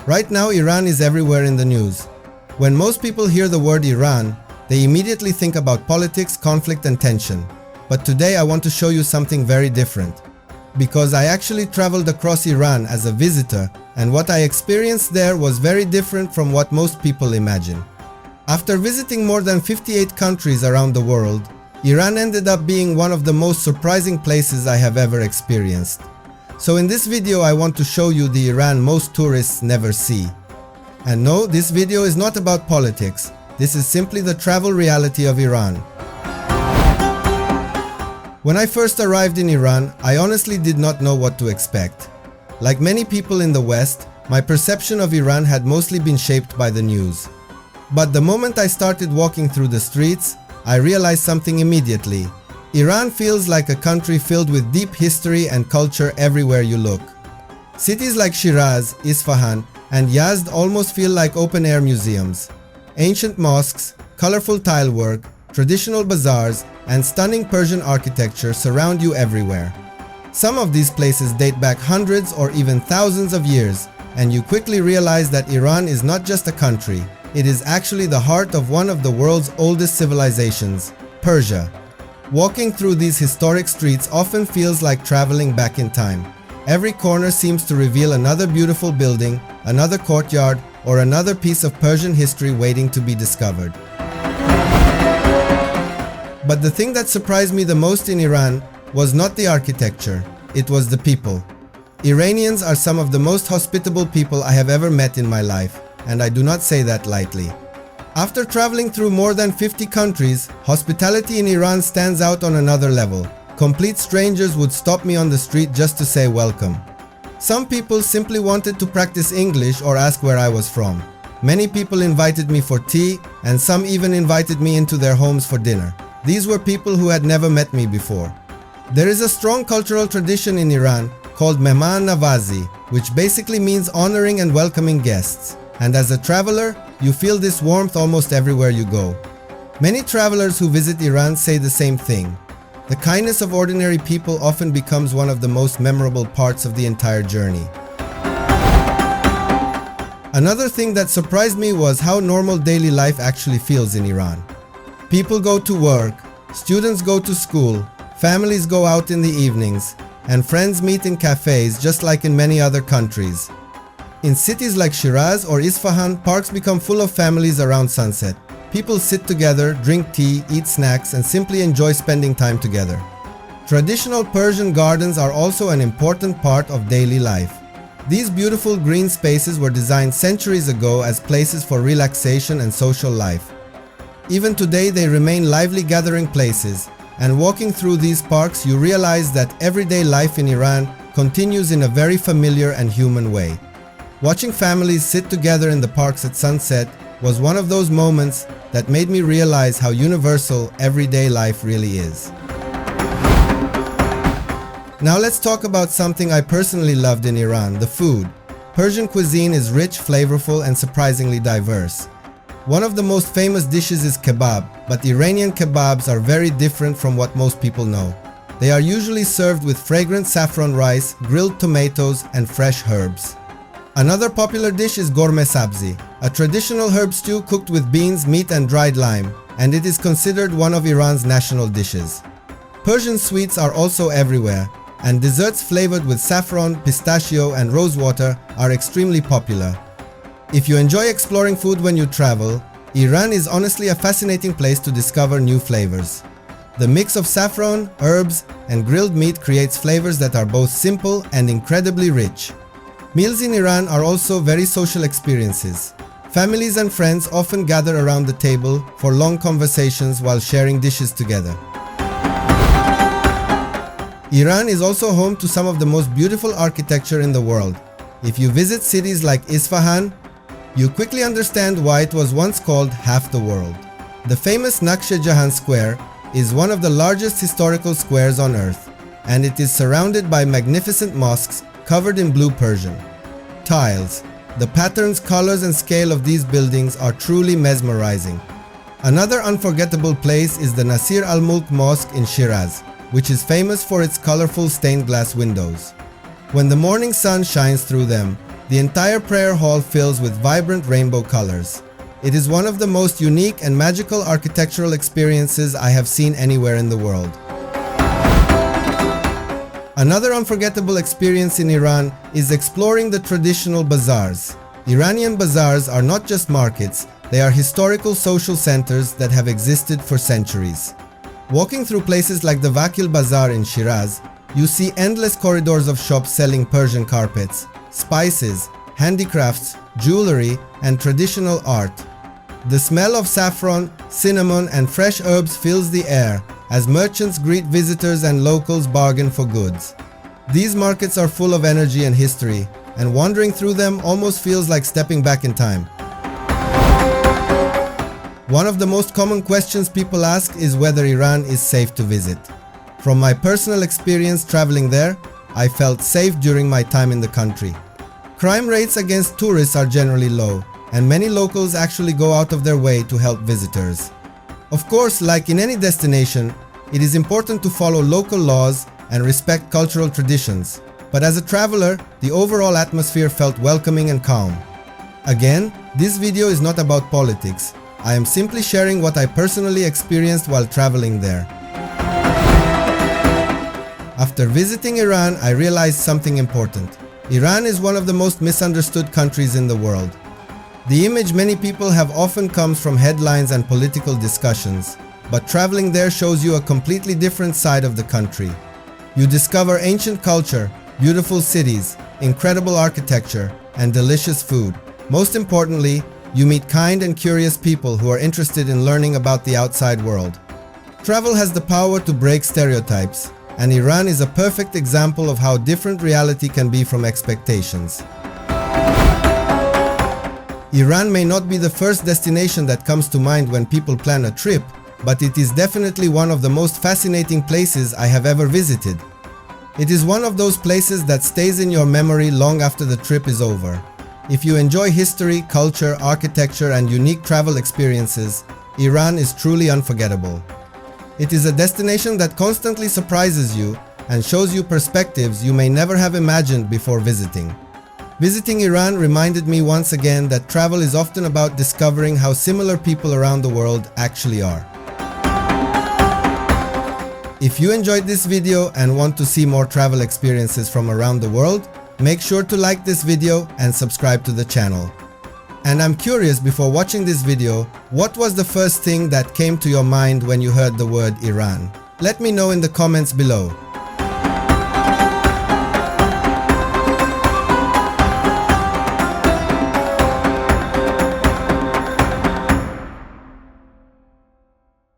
Right now, Iran is everywhere in the news. When most people hear the word Iran, they immediately think about politics, conflict, and tension. But today I want to show you something very different. Because I actually traveled across Iran as a visitor, and what I experienced there was very different from what most people imagine. After visiting more than 58 countries around the world, Iran ended up being one of the most surprising places I have ever experienced. So in this video I want to show you the Iran most tourists never see. And no, this video is not about politics. This is simply the travel reality of Iran. When I first arrived in Iran, I honestly did not know what to expect. Like many people in the West, my perception of Iran had mostly been shaped by the news. But the moment I started walking through the streets, I realized something immediately. Iran feels like a country filled with deep history and culture everywhere you look. Cities like Shiraz, Isfahan, and Yazd almost feel like open-air museums. Ancient mosques, colorful tilework, traditional bazaars, and stunning Persian architecture surround you everywhere. Some of these places date back hundreds or even thousands of years, and you quickly realize that Iran is not just a country. It is actually the heart of one of the world's oldest civilizations, Persia. Walking through these historic streets often feels like traveling back in time. Every corner seems to reveal another beautiful building, another courtyard, or another piece of Persian history waiting to be discovered. But the thing that surprised me the most in Iran was not the architecture, it was the people. Iranians are some of the most hospitable people I have ever met in my life, and I do not say that lightly. After traveling through more than 50 countries, hospitality in Iran stands out on another level. Complete strangers would stop me on the street just to say welcome. Some people simply wanted to practice English or ask where I was from. Many people invited me for tea, and some even invited me into their homes for dinner. These were people who had never met me before. There is a strong cultural tradition in Iran called Mehman Navazi, which basically means honoring and welcoming guests. And as a traveler, you feel this warmth almost everywhere you go. Many travelers who visit Iran say the same thing. The kindness of ordinary people often becomes one of the most memorable parts of the entire journey. Another thing that surprised me was how normal daily life actually feels in Iran. People go to work, students go to school, families go out in the evenings, and friends meet in cafes just like in many other countries. In cities like Shiraz or Isfahan, parks become full of families around sunset. People sit together, drink tea, eat snacks, and simply enjoy spending time together. Traditional Persian gardens are also an important part of daily life. These beautiful green spaces were designed centuries ago as places for relaxation and social life. Even today, they remain lively gathering places, and walking through these parks, you realize that everyday life in Iran continues in a very familiar and human way. Watching families sit together in the parks at sunset was one of those moments that made me realize how universal everyday life really is. Now let's talk about something I personally loved in Iran, the food. Persian cuisine is rich, flavorful, and surprisingly diverse. One of the most famous dishes is kebab, but Iranian kebabs are very different from what most people know. They are usually served with fragrant saffron rice, grilled tomatoes, and fresh herbs. Another popular dish is gorme sabzi, a traditional herb stew cooked with beans, meat, and dried lime, and it is considered one of Iran's national dishes. Persian sweets are also everywhere, and desserts flavored with saffron, pistachio, and rosewater are extremely popular. If you enjoy exploring food when you travel, Iran is honestly a fascinating place to discover new flavors. The mix of saffron, herbs, and grilled meat creates flavors that are both simple and incredibly rich. Meals in Iran are also very social experiences. Families and friends often gather around the table for long conversations while sharing dishes together. Iran is also home to some of the most beautiful architecture in the world. If you visit cities like Isfahan, you quickly understand why it was once called half the world. The famous Nakhshe-Jahan Square is one of the largest historical squares on earth, and it is surrounded by magnificent mosques covered in blue Persian tiles. The patterns, colors, and scale of these buildings are truly mesmerizing. Another unforgettable place is the Nasir al-Mulk Mosque in Shiraz, which is famous for its colorful stained glass windows. When the morning sun shines through them, The entire prayer hall fills with vibrant rainbow colors. It is one of the most unique and magical architectural experiences I have seen anywhere in the world. Another unforgettable experience in Iran is exploring the traditional bazaars. Iranian bazaars are not just markets, they are historical social centers that have existed for centuries. Walking through places like the Vakil Bazaar in Shiraz, you see endless corridors of shops selling Persian carpets, spices, handicrafts, jewelry, and traditional art. The smell of saffron, cinnamon, and fresh herbs fills the air as merchants greet visitors and locals bargain for goods. These markets are full of energy and history, and wandering through them almost feels like stepping back in time. One of the most common questions people ask is whether Iran is safe to visit. From my personal experience traveling there, I felt safe during my time in the country. Crime rates against tourists are generally low, and many locals actually go out of their way to help visitors. Of course, like in any destination, it is important to follow local laws and respect cultural traditions. But as a traveler, the overall atmosphere felt welcoming and calm. Again, this video is not about politics. I am simply sharing what I personally experienced while traveling there. After visiting Iran, I realized something important. Iran is one of the most misunderstood countries in the world. The image many people have often comes from headlines and political discussions, but traveling there shows you a completely different side of the country. You discover ancient culture, beautiful cities, incredible architecture, and delicious food. Most importantly, you meet kind and curious people who are interested in learning about the outside world. Travel has the power to break stereotypes, and Iran is a perfect example of how different reality can be from expectations. Iran may not be the first destination that comes to mind when people plan a trip, but it is definitely one of the most fascinating places I have ever visited. It is one of those places that stays in your memory long after the trip is over. If you enjoy history, culture, architecture, and unique travel experiences, Iran is truly unforgettable. It is a destination that constantly surprises you and shows you perspectives you may never have imagined before visiting. Visiting Iran reminded me once again that travel is often about discovering how similar people around the world actually are. If you enjoyed this video and want to see more travel experiences from around the world, make sure to like this video and subscribe to the channel. And I'm curious, before watching this video, what was the first thing that came to your mind when you heard the word Iran? Let me know in the comments below.